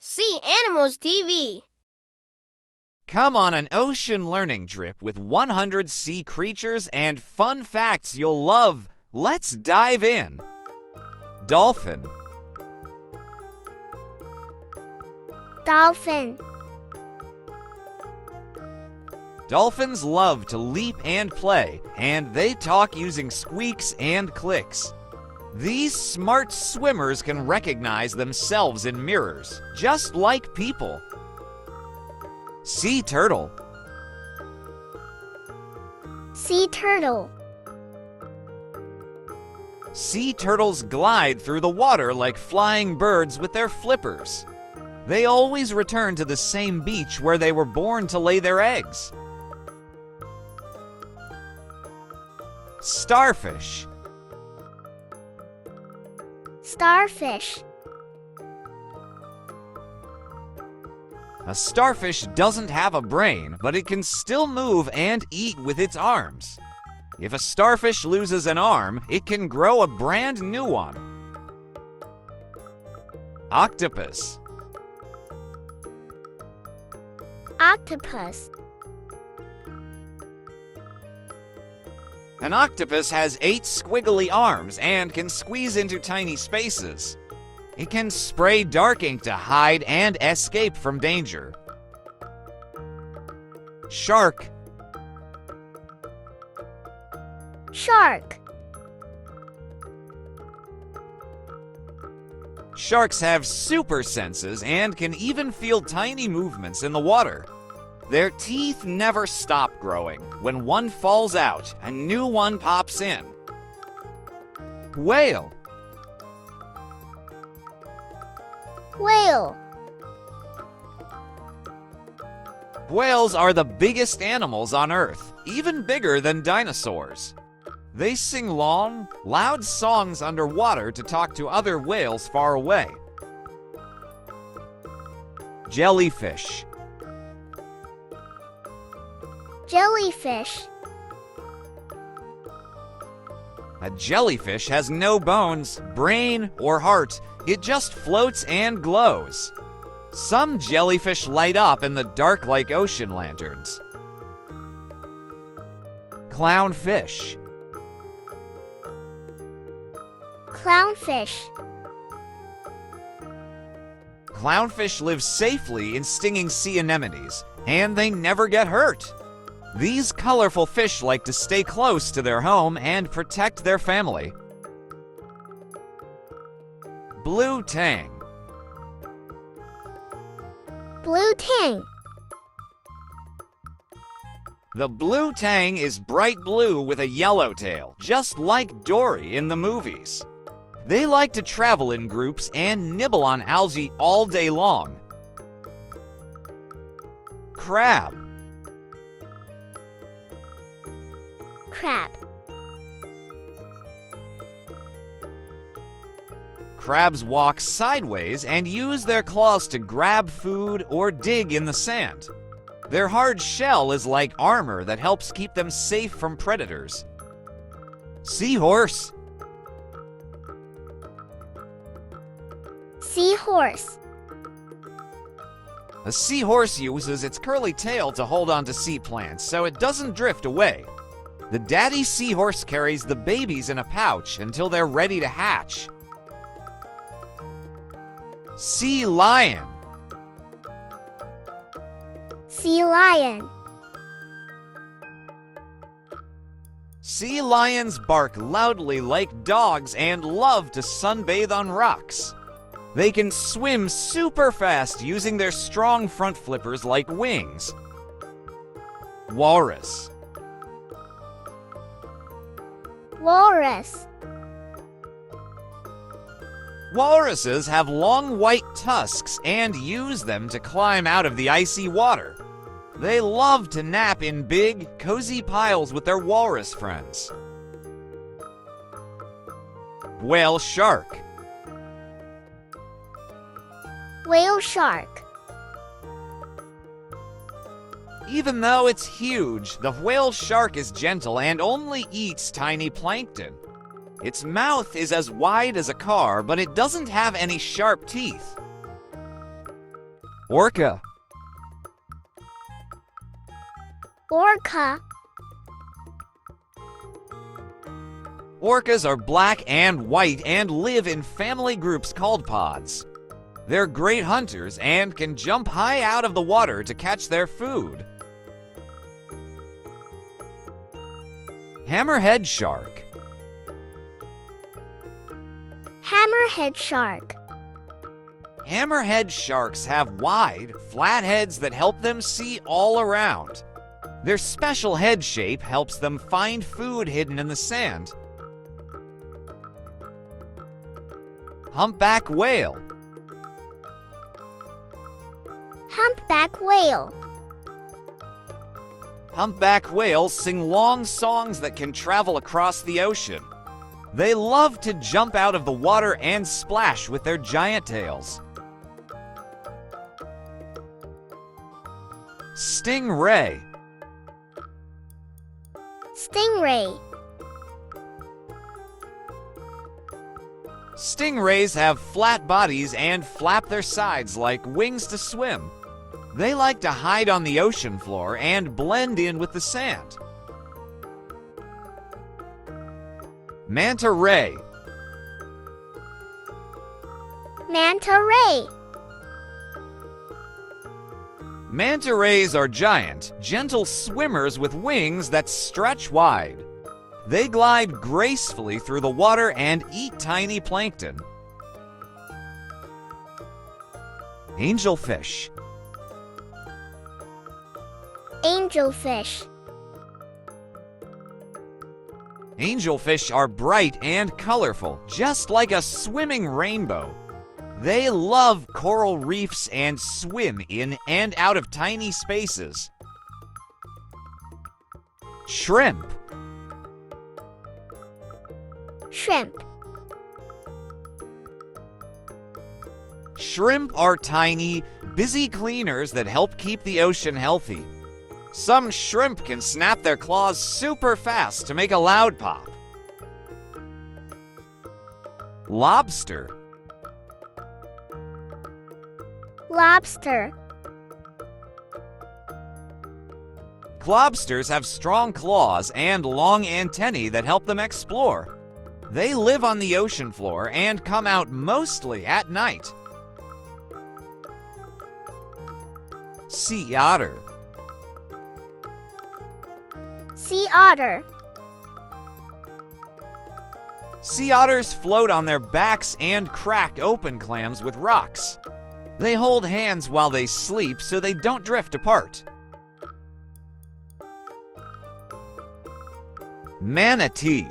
Sea Animals TV. Come on an ocean learning trip with 100 sea creatures and fun facts you'll love. Let's dive in. Dolphin. Dolphin. Dolphins love to leap and play, and they talk using squeaks and clicks. These smart swimmers can recognize themselves in mirrors, just like people. Sea turtle. Sea turtle. Sea turtles glide through the water like flying birds with their flippers. They always return to the same beach where they were born to lay their eggs. Starfish. Starfish. A starfish doesn't have a brain, but it can still move and eat with its arms. If a starfish loses an arm, it can grow a brand new one. Octopus. Octopus. An octopus has 8 squiggly arms and can squeeze into tiny spaces. It can spray dark ink to hide and escape from danger. Shark. Shark. Sharks have super senses and can even feel tiny movements in the water. Their teeth never stop growing. When one falls out, a new one pops in. Whale. Whale. Whales are the biggest animals on Earth, even bigger than dinosaurs. They sing long, loud songs underwater to talk to other whales far away. Jellyfish. Jellyfish. A jellyfish has no bones, brain, or heart. It just floats and glows. Some jellyfish light up in the dark like ocean lanterns. Clownfish. Clownfish. Clownfish live safely in stinging sea anemones, and they never get hurt. These colorful fish like to stay close to their home and protect their family. Blue tang. Blue tang. The blue tang is bright blue with a yellow tail, just like Dory in the movies. They like to travel in groups and nibble on algae all day long. Crab. Crab. Crabs walk sideways and use their claws to grab food or dig in the sand. Their hard shell is like armor that helps keep them safe from predators. Seahorse. Seahorse. A seahorse uses its curly tail to hold onto sea plants so it doesn't drift away. The daddy seahorse carries the babies in a pouch until they're ready to hatch. Sea lion. Sea lion. Sea lions bark loudly like dogs and love to sunbathe on rocks. They can swim super fast using their strong front flippers like wings. Walrus. Walrus. Walruses have long white tusks and use them to climb out of the icy water. They love to nap in big, cozy piles with their walrus friends. Whale shark. Whale shark. Even though it's huge, the whale shark is gentle and only eats tiny plankton. Its mouth is as wide as a car, but it doesn't have any sharp teeth. Orca. Orca. Orcas are black and white and live in family groups called pods. They're great hunters and can jump high out of the water to catch their food. Hammerhead shark. Hammerhead shark. Hammerhead sharks have wide, flat heads that help them see all around. Their special head shape helps them find food hidden in the sand. Humpback whale. Humpback whale. Humpback whales sing long songs that can travel across the ocean. They love to jump out of the water and splash with their giant tails. Stingray. Stingray. Stingrays have flat bodies and flap their sides like wings to swim. They like to hide on the ocean floor and blend in with the sand. Manta ray. Manta ray. Manta rays are giant, gentle swimmers with wings that stretch wide. They glide gracefully through the water and eat tiny plankton. Angelfish. Angelfish. Angelfish are bright and colorful, just like a swimming rainbow. They love coral reefs and swim in and out of tiny spaces. Shrimp. Shrimp. Shrimp are tiny, busy cleaners that help keep the ocean healthy. Some shrimp can snap their claws super fast to make a loud pop. Lobster. Lobster. Lobsters have strong claws and long antennae that help them explore. They live on the ocean floor and come out mostly at night. Sea otter. Sea otter. Sea otters float on their backs and crack open clams with rocks. They hold hands while they sleep so they don't drift apart. Manatee.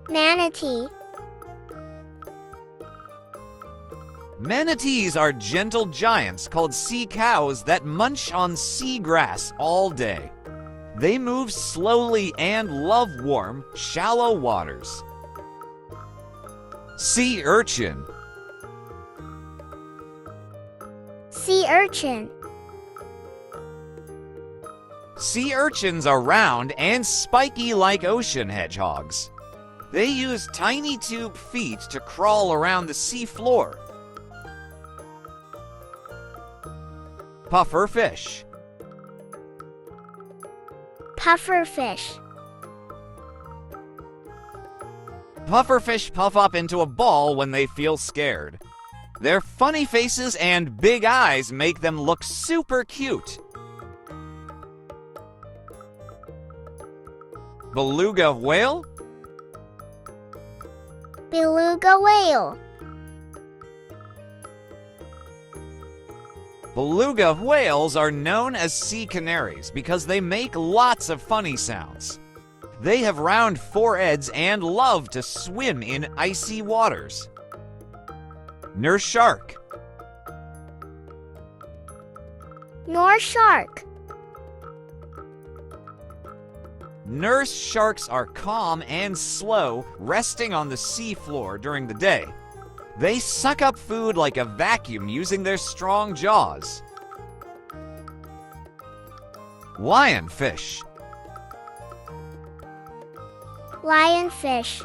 Manatee. Manatees are gentle giants called sea cows that munch on sea grass all day. They move slowly and love warm, shallow waters. Sea urchin. Sea urchin. Sea urchins are round and spiky like ocean hedgehogs. They use tiny tube feet to crawl around the sea floor. Puffer fish. Pufferfish. Pufferfish puff up into a ball when they feel scared. Their funny faces and big eyes make them look super cute. Beluga whale. Beluga whale. Beluga whales are known as sea canaries because they make lots of funny sounds. They have round foreheads and love to swim in icy waters. Nurse shark. Nor shark. Nurse sharks are calm and slow, resting on the sea floor during the day. They suck up food like a vacuum using their strong jaws. Lionfish. Lionfish.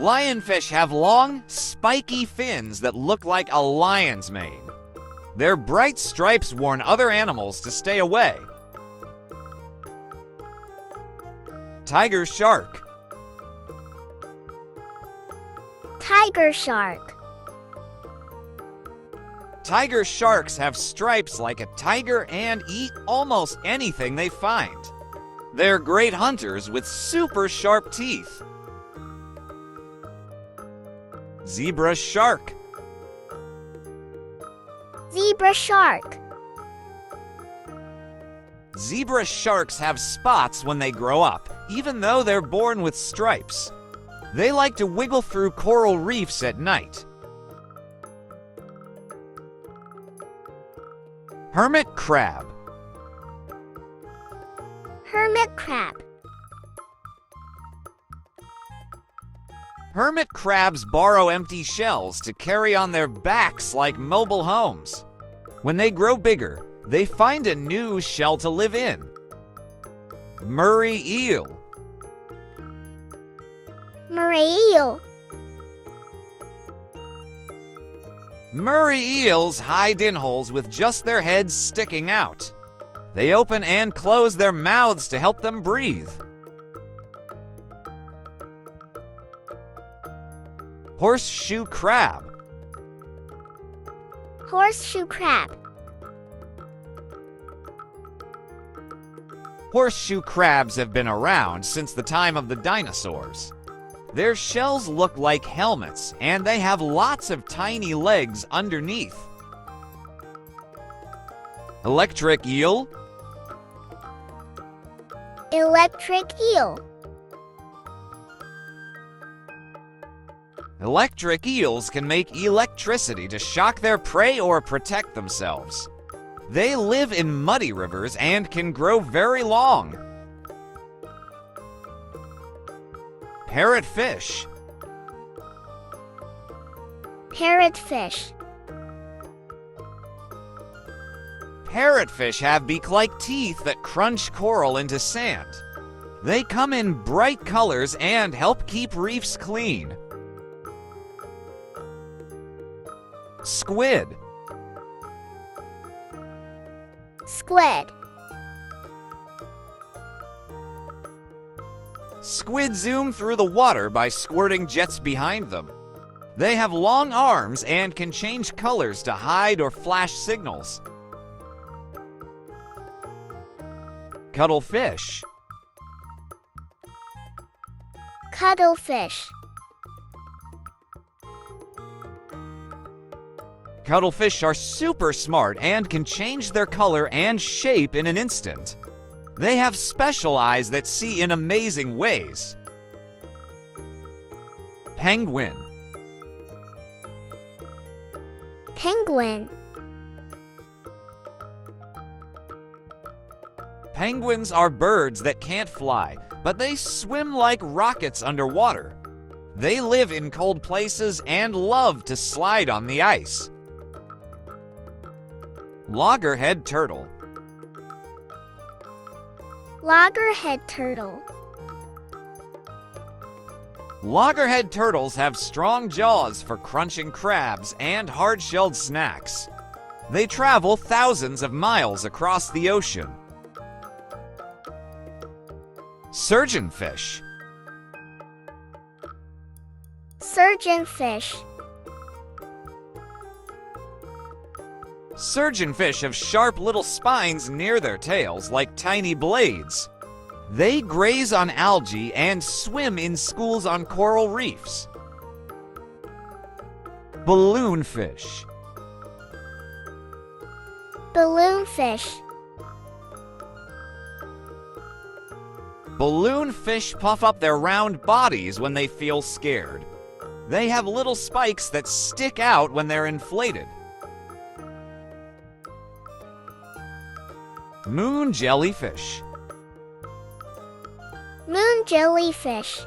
Lionfish have long, spiky fins that look like a lion's mane. Their bright stripes warn other animals to stay away. Tiger shark. Tiger shark. Tiger sharks have stripes like a tiger and eat almost anything they find. They're great hunters with super sharp teeth. Zebra shark. Zebra shark. Zebra sharks have spots when they grow up, even though they're born with stripes. They like to wiggle through coral reefs at night. Hermit crab. Hermit crab. Hermit crabs borrow empty shells to carry on their backs like mobile homes. When they grow bigger, they find a new shell to live in. Murray eel. Murray eel. Murray eels hide in holes with just their heads sticking out. They open and close their mouths to help them breathe. Horseshoe crab. Horseshoe crab. Horseshoe crabs have been around since the time of the dinosaurs. Their shells look like helmets, and they have lots of tiny legs underneath. Electric eel. Electric eel. Electric eels can make electricity to shock their prey or protect themselves. They live in muddy rivers and can grow very long. Parrotfish. Parrotfish. Parrotfish have beak-like teeth that crunch coral into sand. They come in bright colors and help keep reefs clean. Squid. Squid. Squid zoom through the water by squirting jets behind them. They have long arms and can change colors to hide or flash signals. Cuttlefish. Cuttlefish. Cuttlefish are super smart and can change their color and shape in an instant. They have special eyes that see in amazing ways. Penguin. Penguin. Penguins are birds that can't fly, but they swim like rockets underwater. They live in cold places and love to slide on the ice. Loggerhead turtle. Loggerhead turtle. Loggerhead turtles have strong jaws for crunching crabs and hard-shelled snacks. They travel thousands of miles across the ocean. Surgeonfish. Surgeonfish. Surgeonfish have sharp little spines near their tails like tiny blades. They graze on algae and swim in schools on coral reefs. Balloonfish. Balloonfish. Balloonfish puff up their round bodies when they feel scared. They have little spikes that stick out when they're inflated. Moon jellyfish. Moon jellyfish.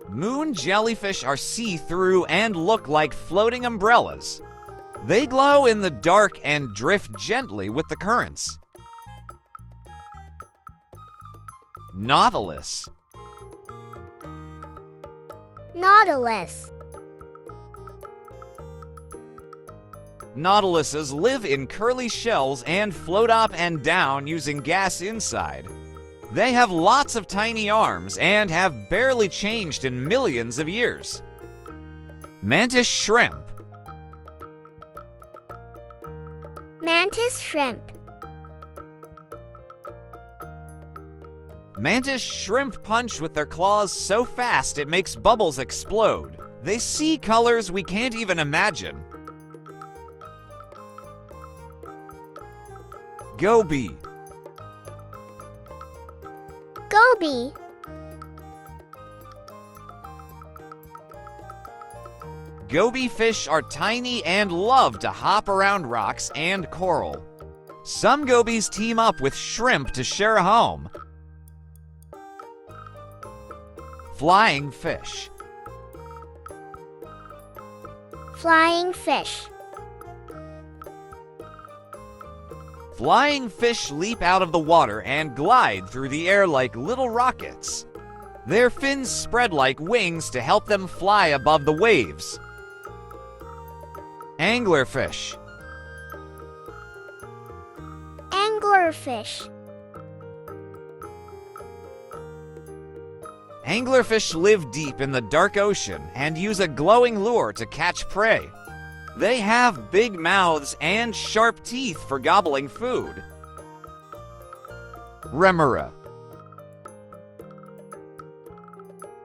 Moon jellyfish are see-through and look like floating umbrellas. They glow in the dark and drift gently with the currents. Nautilus. Nautilus. Nautiluses live in curly shells and float up and down using gas inside. They have lots of tiny arms and have barely changed in millions of years. Mantis shrimp. Mantis shrimp. Mantis shrimp punch with their claws so fast it makes bubbles explode. They see colors we can't even imagine. Goby. Goby. Goby fish are tiny and love to hop around rocks and coral. Some gobies team up with shrimp to share a home. Flying fish. Flying fish. Flying fish leap out of the water and glide through the air like little rockets. Their fins spread like wings to help them fly above the waves. Anglerfish. Anglerfish. Anglerfish live deep in the dark ocean and use a glowing lure to catch prey. They have big mouths and sharp teeth for gobbling food. Remora.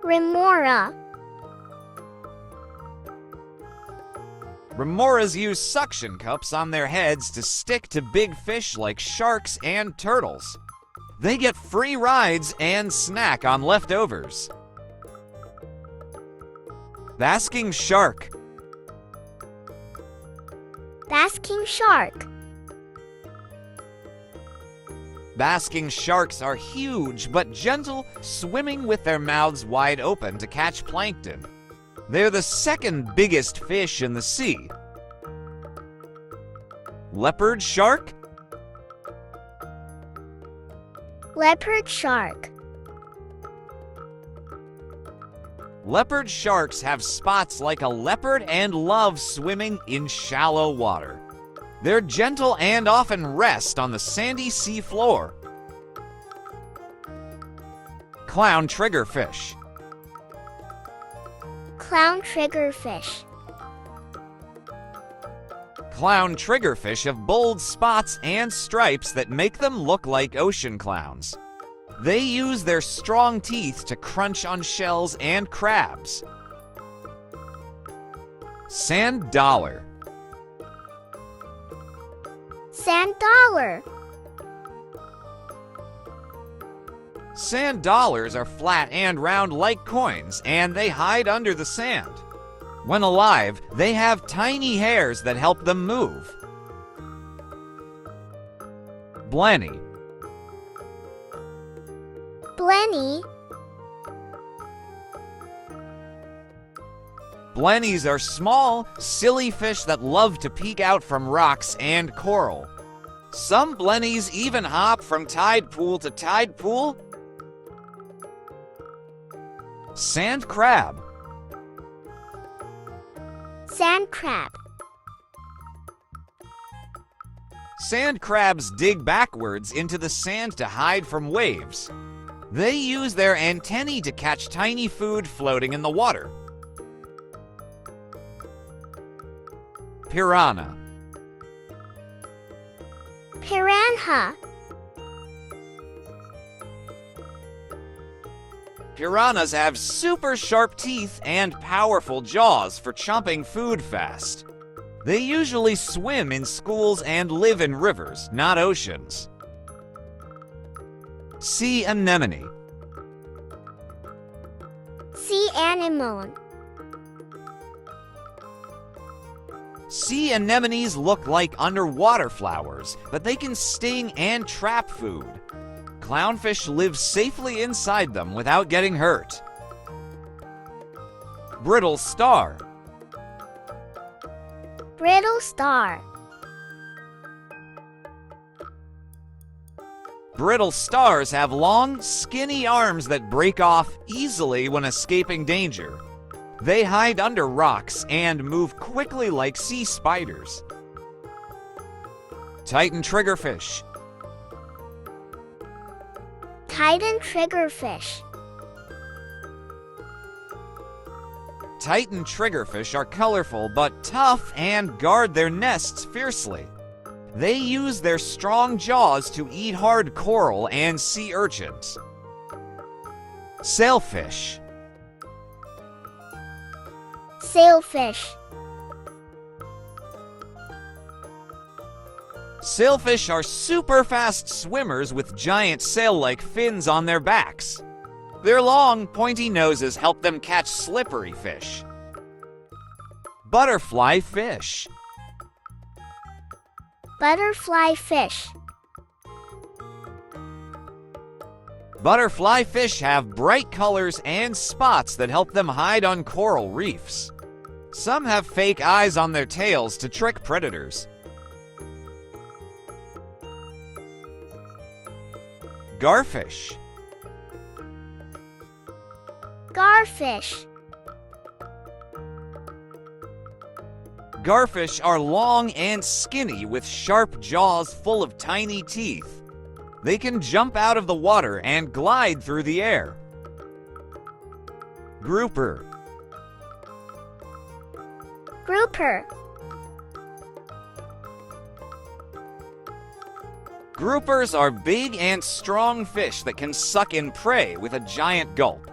Remora. Remoras use suction cups on their heads to stick to big fish like sharks and turtles. They get free rides and snack on leftovers. Basking shark. Basking shark. Basking sharks are huge but gentle, swimming with their mouths wide open to catch plankton. They're the second biggest fish in the sea. Leopard shark. Leopard shark. Leopard sharks have spots like a leopard and love swimming in shallow water. They're gentle and often rest on the sandy sea floor. Clown triggerfish. Clown triggerfish. Clown triggerfish have bold spots and stripes that make them look like ocean clowns. They use their strong teeth to crunch on shells and crabs. Sand dollar. Sand dollar. Sand dollars are flat and round like coins, and they hide under the sand. When alive, they have tiny hairs that help them move. Blenny. Blenny. Blennies are small, silly fish that love to peek out from rocks and coral. Some blennies even hop from tide pool to tide pool. Sand crab. Sand crab. Sand crabs dig backwards into the sand to hide from waves. They use their antennae to catch tiny food floating in the water. Piranha. Piranha. Piranhas have super sharp teeth and powerful jaws for chomping food fast. They usually swim in schools and live in rivers, not oceans. Sea anemone. Sea anemone. Sea anemones look like underwater flowers, but they can sting and trap food. Clownfish live safely inside them without getting hurt. Brittle star. Brittle star. Brittle stars have long, skinny arms that break off easily when escaping danger. They hide under rocks and move quickly like sea spiders. Titan triggerfish. Titan triggerfish. Titan triggerfish are colorful but tough and guard their nests fiercely. They use their strong jaws to eat hard coral and sea urchins. Sailfish. Sailfish. Sailfish are super fast swimmers with giant sail-like fins on their backs. Their long, pointy noses help them catch slippery fish. Butterfly fish. Butterfly fish. Butterfly fish have bright colors and spots that help them hide on coral reefs. Some have fake eyes on their tails to trick predators. Garfish. Garfish. Garfish are long and skinny with sharp jaws full of tiny teeth. They can jump out of the water and glide through the air. Grouper. Grouper. Groupers are big and strong fish that can suck in prey with a giant gulp.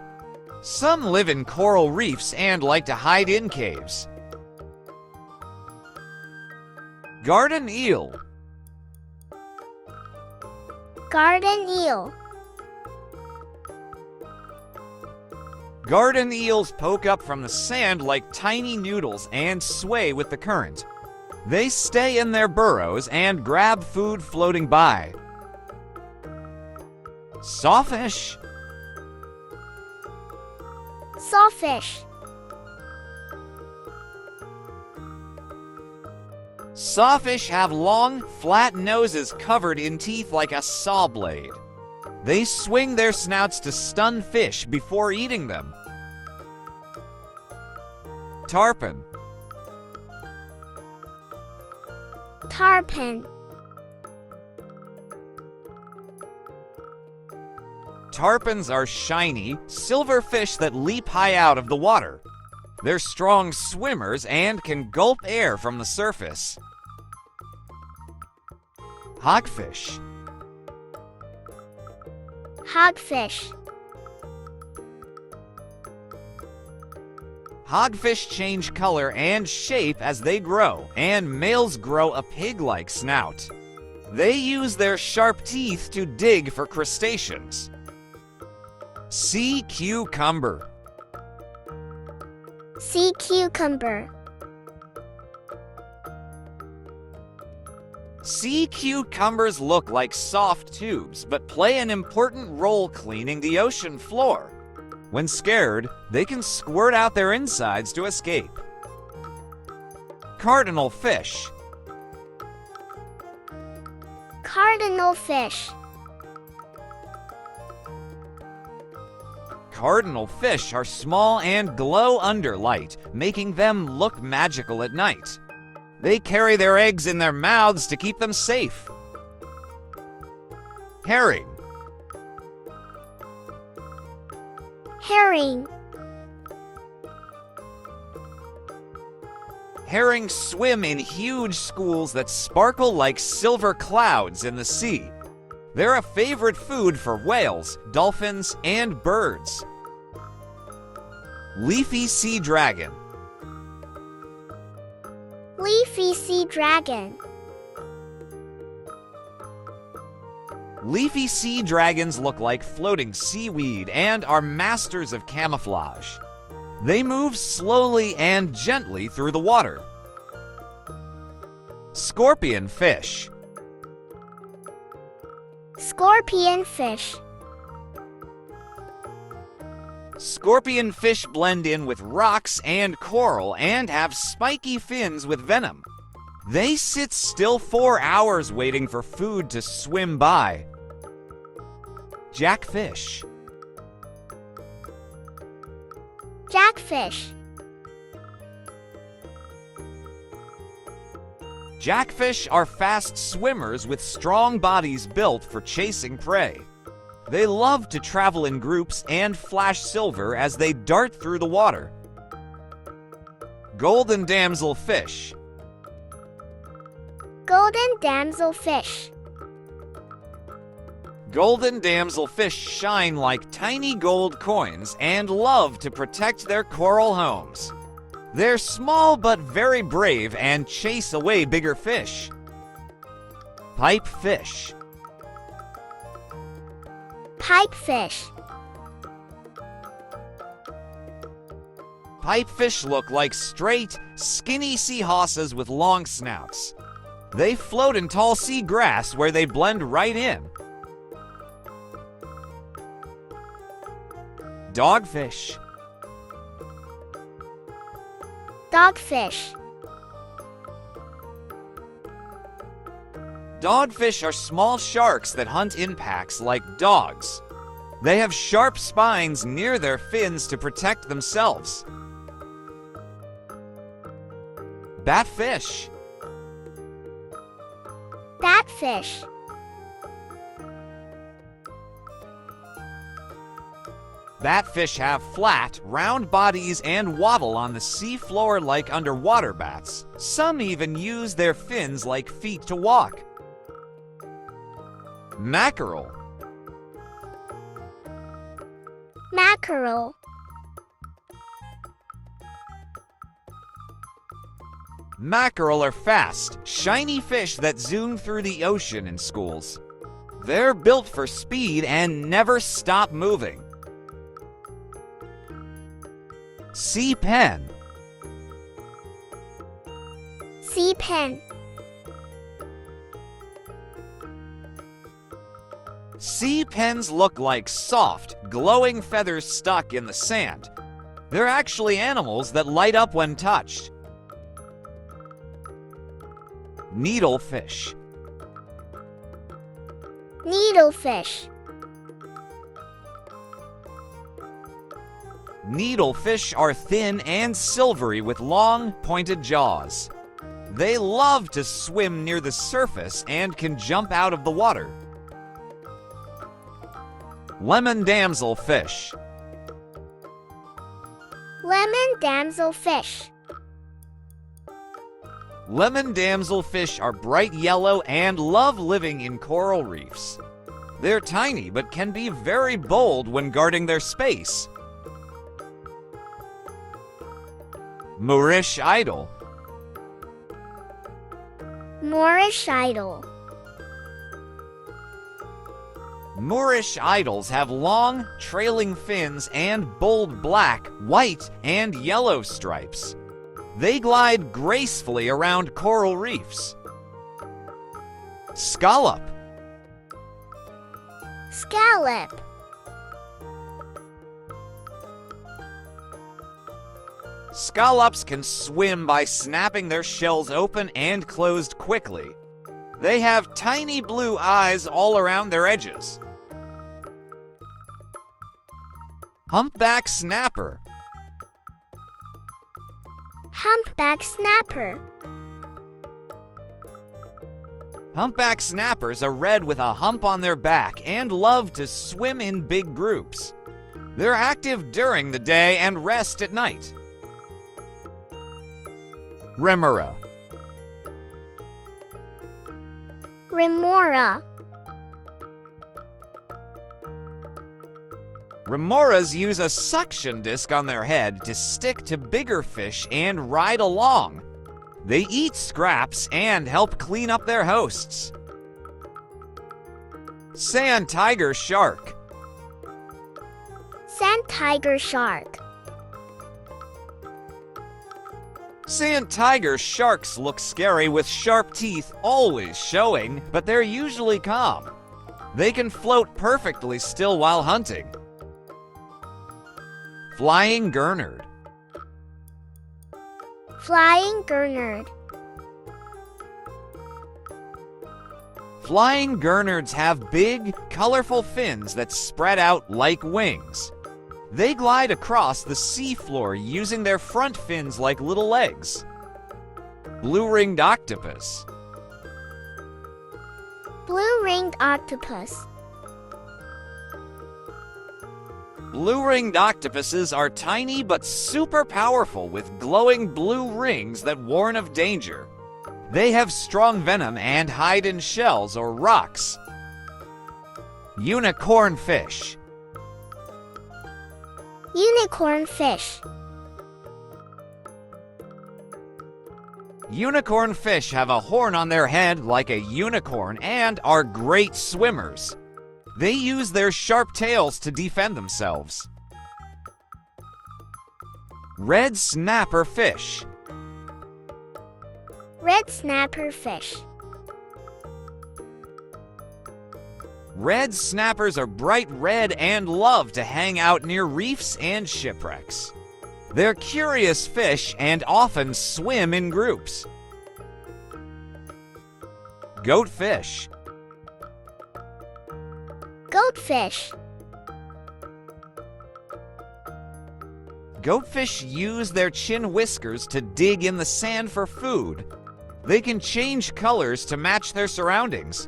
Some live in coral reefs and like to hide in caves. Garden eel. Garden eel. Garden eels poke up from the sand like tiny noodles and sway with the current. They stay in their burrows and grab food floating by. Sawfish. Sawfish. Sawfish have long, flat noses covered in teeth like a saw blade. They swing their snouts to stun fish before eating them. Tarpon. Tarpon. Tarpons are shiny, silver fish that leap high out of the water. They're strong swimmers and can gulp air from the surface. Hogfish. Hogfish. Hogfish change color and shape as they grow, and males grow a pig-like snout. They use their sharp teeth to dig for crustaceans. Sea cucumber. Sea cucumber. Sea cucumbers look like soft tubes, but play an important role cleaning the ocean floor. When scared, they can squirt out their insides to escape. Cardinal fish. Cardinal fish. Cardinal fish are small and glow under light, making them look magical at night. They carry their eggs in their mouths to keep them safe. Herring. Herring. Herring swim in huge schools that sparkle like silver clouds in the sea. They're a favorite food for whales, dolphins, and birds. Leafy sea dragon. Leafy sea dragon. Leafy sea dragons look like floating seaweed and are masters of camouflage. They move slowly and gently through the water. Scorpion fish. Scorpion fish. Scorpion fish blend in with rocks and coral and have spiky fins with venom. They sit still for hours waiting for food to swim by. Jackfish. Jackfish. Jackfish are fast swimmers with strong bodies built for chasing prey. They love to travel in groups and flash silver as they dart through the water. Golden damselfish. Golden damselfish. Golden damselfish shine like tiny gold coins and love to protect their coral homes. They're small but very brave and chase away bigger fish. Pipefish. Pipefish. Pipefish look like straight, skinny seahorses with long snouts. They float in tall sea grass where they blend right in. Dogfish. Dogfish. Dogfish are small sharks that hunt in packs like dogs. They have sharp spines near their fins to protect themselves. Batfish. Batfish. Batfish have flat, round bodies and waddle on the sea floor like underwater bats. Some even use their fins like feet to walk. Mackerel. Mackerel. Mackerel are fast, shiny fish that zoom through the ocean in schools. They're built for speed and never stop moving. Sea pen. Sea pen. Sea pens look like soft, glowing feathers stuck in the sand. They're actually animals that light up when touched. Needlefish. Needlefish. Needlefish are thin and silvery with long, pointed jaws. They love to swim near the surface and can jump out of the water. Lemon damselfish. Lemon damselfish. Lemon damselfish are bright yellow and love living in coral reefs. They're tiny but can be very bold when guarding their space. Moorish idol. Moorish idol. Moorish idols have long, trailing fins and bold black, white, and yellow stripes. They glide gracefully around coral reefs. Scallop. Scallop. Scallops can swim by snapping their shells open and closed quickly. They have tiny blue eyes all around their edges. Humpback snapper. Humpback snapper. Humpback snappers are red with a hump on their back and love to swim in big groups. They're active during the day and rest at night. Remora. Remora. Remoras use a suction disc on their head to stick to bigger fish and ride along. They eat scraps and help clean up their hosts. Sand tiger shark. Sand tiger shark. Sand tiger sharks look scary with sharp teeth always showing, but they're usually calm. They can float perfectly still while hunting. Flying gurnard. Flying gurnard. Flying gurnards have big, colorful fins that spread out like wings. They glide across the seafloor using their front fins like little legs. Blue-ringed octopus. Blue-ringed octopus. Blue-ringed octopuses are tiny but super powerful with glowing blue rings that warn of danger. They have strong venom and hide in shells or rocks. Unicorn fish. Unicorn fish. Unicorn fish have a horn on their head like a unicorn and are great swimmers. They use their sharp tails to defend themselves. Red snapper fish. Red snapper fish. Red snappers are bright red and love to hang out near reefs and shipwrecks. They're curious fish and often swim in groups. Goatfish. Goatfish. Goatfish use their chin whiskers to dig in the sand for food. They can change colors to match their surroundings.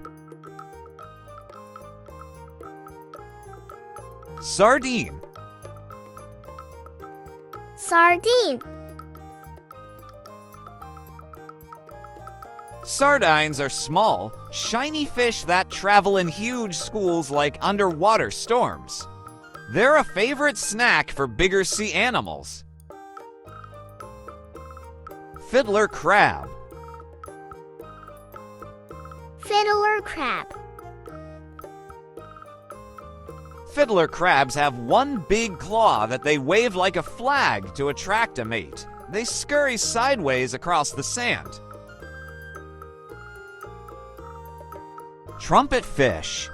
Sardine. Sardine. Sardines are small, shiny fish that travel in huge schools like underwater storms. They're a favorite snack for bigger sea animals. Fiddler crab. Fiddler crab. Fiddler crabs have one big claw that they wave like a flag to attract a mate. They scurry sideways across the sand. Trumpet fish.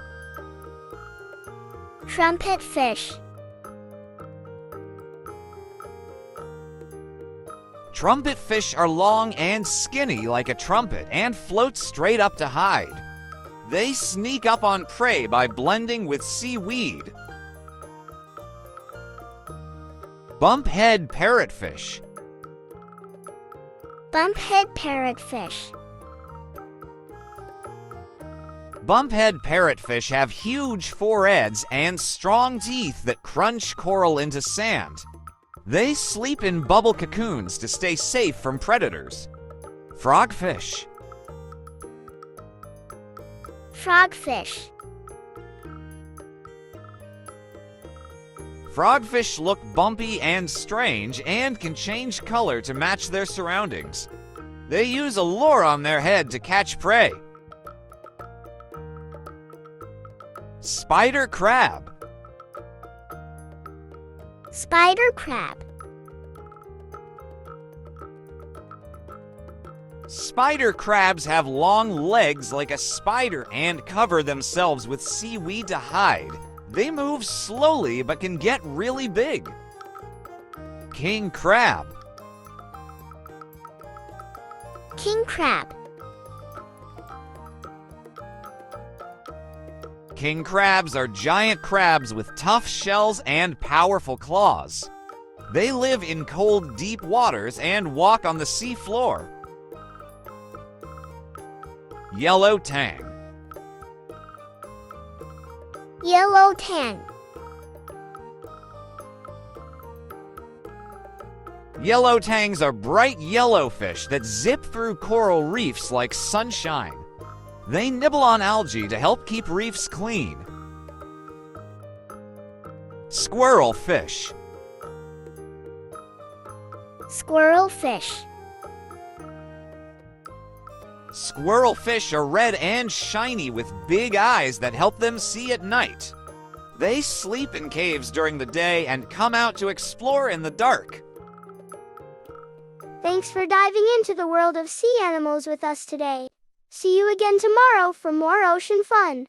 Trumpet fish. Trumpet fish are long and skinny like a trumpet and float straight up to hide. They sneak up on prey by blending with seaweed. Bumphead parrotfish. Bumphead parrotfish. Bumphead parrotfish have huge foreheads and strong teeth that crunch coral into sand. They sleep in bubble cocoons to stay safe from predators. Frogfish. Frogfish. Frogfish look bumpy and strange and can change color to match their surroundings. They use a lure on their head to catch prey. Spider crab. Spider crab. Spider crabs have long legs like a spider and cover themselves with seaweed to hide. They move slowly but can get really big. King crab. King crab. King crabs are giant crabs with tough shells and powerful claws. They live in cold, deep waters and walk on the sea floor. Yellow tang. Yellow tang. Yellow tangs are bright yellow fish that zip through coral reefs like sunshine. They nibble on algae to help keep reefs clean. Squirrel fish. Squirrel fish. Squirrel fish are red and shiny with big eyes that help them see at night. They sleep in caves during the day and come out to explore in the dark. Thanks for diving into the world of sea animals with us today. See you again tomorrow for more ocean fun.